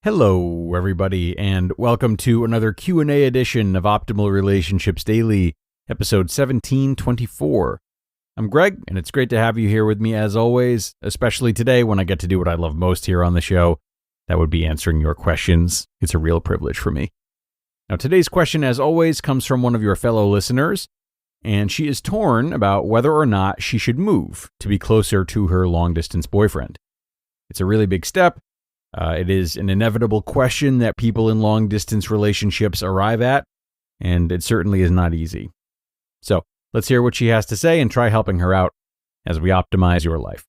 Hello, everybody, and welcome to another Q&A edition of Optimal Relationships Daily, episode 1724. I'm Greg, and it's great to have you here with me as always, especially today when I get to do what I love most here on the show. That would be answering your questions. It's a real privilege for me. Now, today's question, as always, comes from one of your fellow listeners, and she is torn about whether or not she should move to be closer to her long-distance boyfriend. It's a really big step. It is an inevitable question that people in long-distance relationships arrive at, and it certainly is not easy. So let's hear what she has to say and try helping her out as we optimize your life.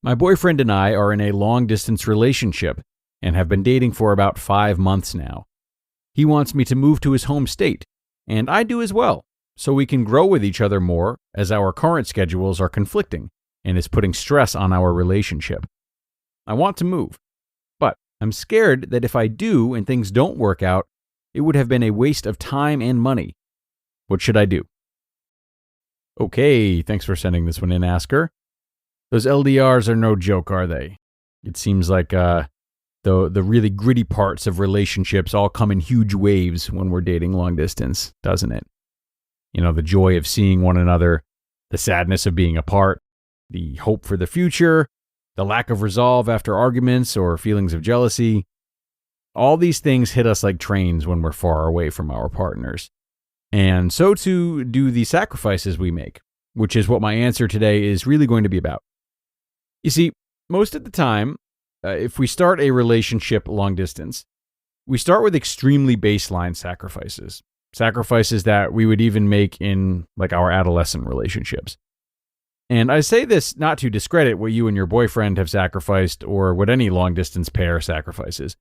My boyfriend and I are in a long-distance relationship and have been dating for about 5 months now. He wants me to move to his home state, and I do as well, so we can grow with each other more as our current schedules are conflicting and is putting stress on our relationship. I want to move, but I'm scared that if I do and things don't work out, it would have been a waste of time and money. What should I do? Okay, thanks for sending this one in, Asker. Those LDRs are no joke, are they? It seems like the really gritty parts of relationships all come in huge waves when we're dating long distance, doesn't it? You know, the joy of seeing one another, the sadness of being apart, the hope for the future, the lack of resolve after arguments or feelings of jealousy. All these things hit us like trains when we're far away from our partners. And so too do the sacrifices we make, which is what my answer today is really going to be about. You see, most of the time, if we start a relationship long distance, we start with extremely baseline sacrifices. Sacrifices that we would even make in like our adolescent relationships. And I say this not to discredit what you and your boyfriend have sacrificed or what any long-distance pair sacrifices.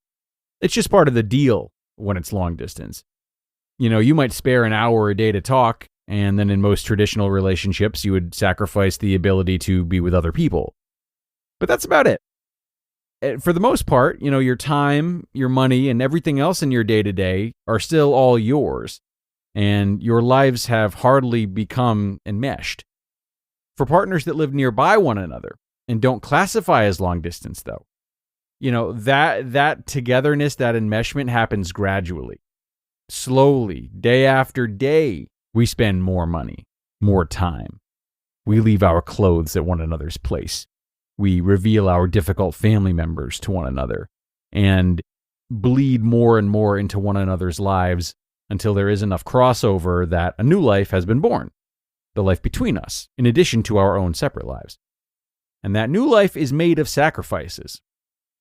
It's just part of the deal when it's long distance. You know, you might spare an hour a day to talk, and then in most traditional relationships, you would sacrifice the ability to be with other people. But that's about it. For the most part, you know, your time, your money, and everything else in your day-to-day are still all yours, and your lives have hardly become enmeshed. For partners that live nearby one another and don't classify as long distance, though, you know, that togetherness, that enmeshment happens gradually. Slowly, day after day, we spend more money, more time. We leave our clothes at one another's place. We reveal our difficult family members to one another and bleed more and more into one another's lives until there is enough crossover that a new life has been born. The life between us, in addition to our own separate lives. And that new life is made of sacrifices.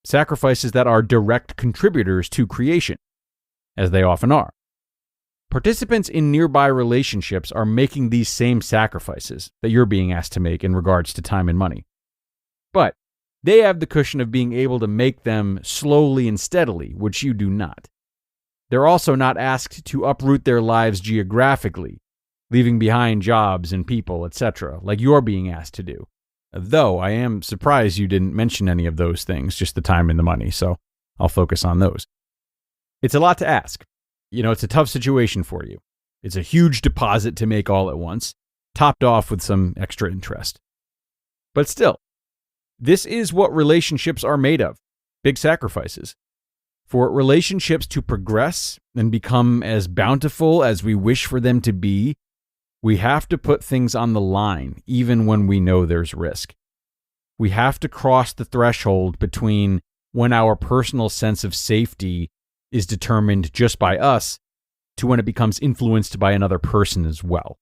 Sacrifices that are direct contributors to creation, as they often are. Participants in nearby relationships are making these same sacrifices that you're being asked to make in regards to time and money. But they have the cushion of being able to make them slowly and steadily, which you do not. They're also not asked to uproot their lives geographically, leaving behind jobs and people, etc., like you're being asked to do. Though I am surprised you didn't mention any of those things, just the time and the money, so I'll focus on those. It's a lot to ask. You know, it's a tough situation for you. It's a huge deposit to make all at once, topped off with some extra interest. But still, this is what relationships are made of, big sacrifices. For relationships to progress and become as bountiful as we wish for them to be, we have to put things on the line, even when we know there's risk. We have to cross the threshold between when our personal sense of safety is determined just by us to when it becomes influenced by another person as well.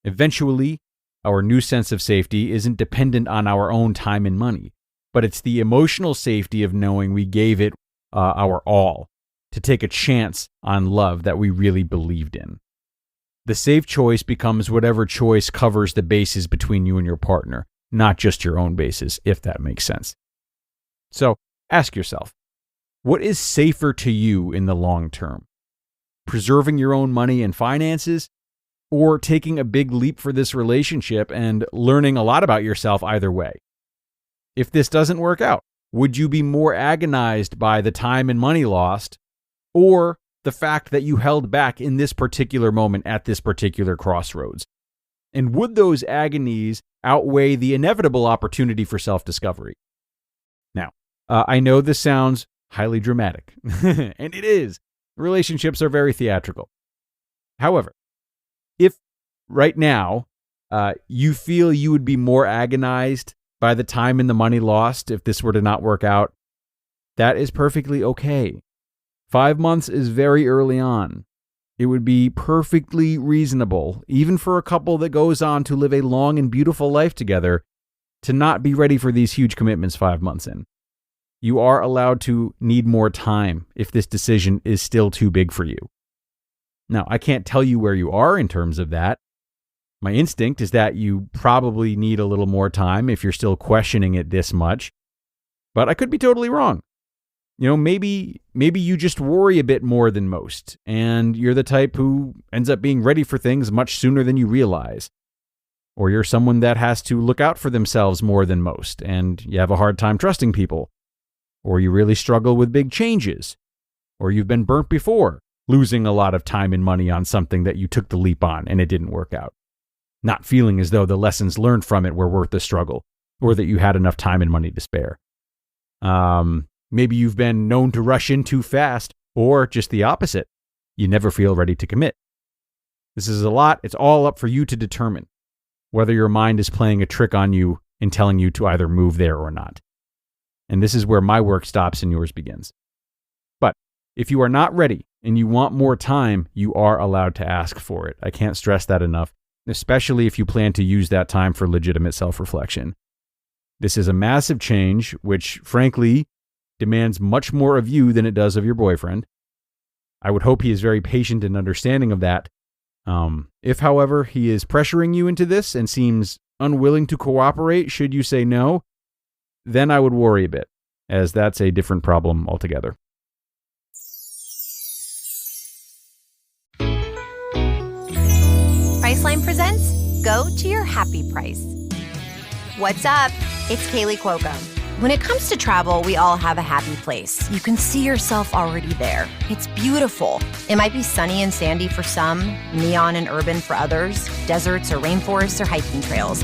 Eventually, our new sense of safety isn't dependent on our own time and money, but it's the emotional safety of knowing we gave it our all to take a chance on love that we really believed in. The safe choice becomes whatever choice covers the bases between you and your partner, not just your own bases, if that makes sense. So ask yourself, what is safer to you in the long term? Preserving your own money and finances, or taking a big leap for this relationship and learning a lot about yourself either way? If this doesn't work out, would you be more agonized by the time and money lost, or the fact that you held back in this particular moment at this particular crossroads? And would those agonies outweigh the inevitable opportunity for self-discovery? Now, I know this sounds highly dramatic, and it is. Relationships are very theatrical. However, if right now you feel you would be more agonized by the time and the money lost if this were to not work out, that is perfectly okay. 5 months is very early on. It would be perfectly reasonable, even for a couple that goes on to live a long and beautiful life together, to not be ready for these huge commitments 5 months in. You are allowed to need more time if this decision is still too big for you. Now, I can't tell you where you are in terms of that. My instinct is that you probably need a little more time if you're still questioning it this much, but I could be totally wrong. Maybe you just worry a bit more than most, and you're the type who ends up being ready for things much sooner than you realize. Or you're someone that has to look out for themselves more than most, and you have a hard time trusting people. Or you really struggle with big changes. Or you've been burnt before, losing a lot of time and money on something that you took the leap on and it didn't work out. Not feeling as though the lessons learned from it were worth the struggle, or that you had enough time and money to spare. Maybe you've been known to rush in too fast, or just the opposite. You never feel ready to commit. This is a lot. It's all up for you to determine whether your mind is playing a trick on you and telling you to either move there or not. And this is where my work stops and yours begins. But if you are not ready and you want more time, you are allowed to ask for it. I can't stress that enough, especially if you plan to use that time for legitimate self-reflection. This is a massive change, which, frankly, demands much more of you than it does of your boyfriend. I would hope he is very patient and understanding of that. If, however, he is pressuring you into this and seems unwilling to cooperate should you say no, then I would worry a bit, as that's a different problem altogether. Priceline presents Go to Your Happy Price. What's up? It's Kaylee Cuoco. When it comes to travel, we all have a happy place. You can see yourself already there. It's beautiful. It might be sunny and sandy for some, neon and urban for others, deserts or rainforests or hiking trails.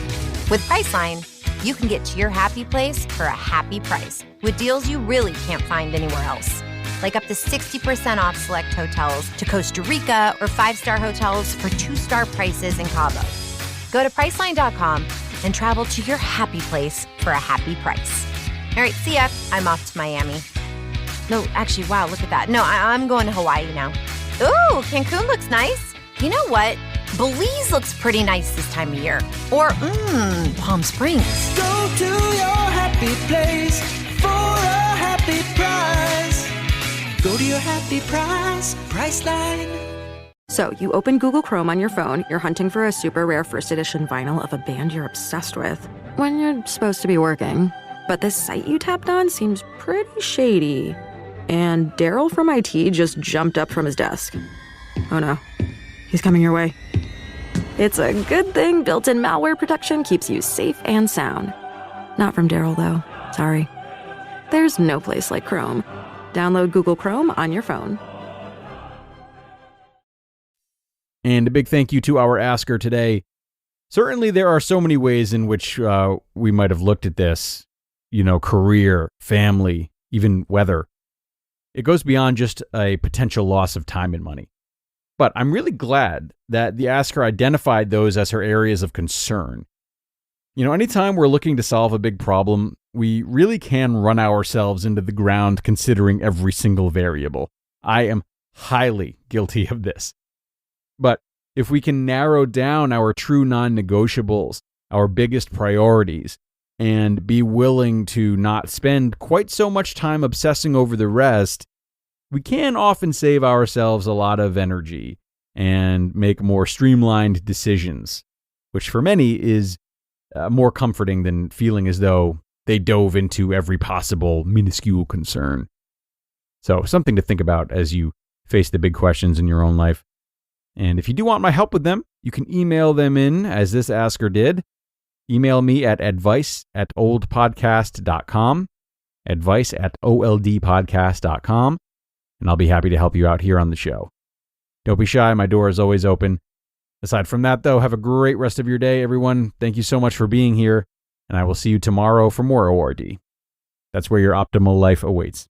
With Priceline, you can get to your happy place for a happy price with deals you really can't find anywhere else. Like up to 60% off select hotels to Costa Rica or 5-star hotels for 2-star prices in Cabo. Go to Priceline.com and travel to your happy place for a happy price. All right, see ya. I'm off to Miami. No, actually, wow, look at that. No, I'm going to Hawaii now. Ooh, Cancun looks nice. You know what? Belize looks pretty nice this time of year. Or, Palm Springs. Go to your happy place for a happy price. Go to your happy price, Priceline. So you open Google Chrome on your phone, you're hunting for a super rare first edition vinyl of a band you're obsessed with, when you're supposed to be working. But this site you tapped on seems pretty shady. And Daryl from IT just jumped up from his desk. Oh no, he's coming your way. It's a good thing built-in malware protection keeps you safe and sound. Not from Daryl, though. Sorry. There's no place like Chrome. Download Google Chrome on your phone. And a big thank you to our asker today. Certainly there are so many ways in which we might have looked at this, career, family, even weather. It goes beyond just a potential loss of time and money. But I'm really glad that the asker identified those as her areas of concern. Anytime we're looking to solve a big problem, we really can run ourselves into the ground considering every single variable. I am highly guilty of this. But if we can narrow down our true non-negotiables, our biggest priorities, and be willing to not spend quite so much time obsessing over the rest, we can often save ourselves a lot of energy and make more streamlined decisions, which for many is more comforting than feeling as though they dove into every possible minuscule concern. So something to think about as you face the big questions in your own life. And if you do want my help with them, you can email them in as this asker did. Email me at advice@oldpodcast.com, advice@oldpodcast.com, and I'll be happy to help you out here on the show. Don't be shy, my door is always open. Aside from that, though, have a great rest of your day, everyone. Thank you so much for being here, and I will see you tomorrow for more ORD. That's where your optimal life awaits.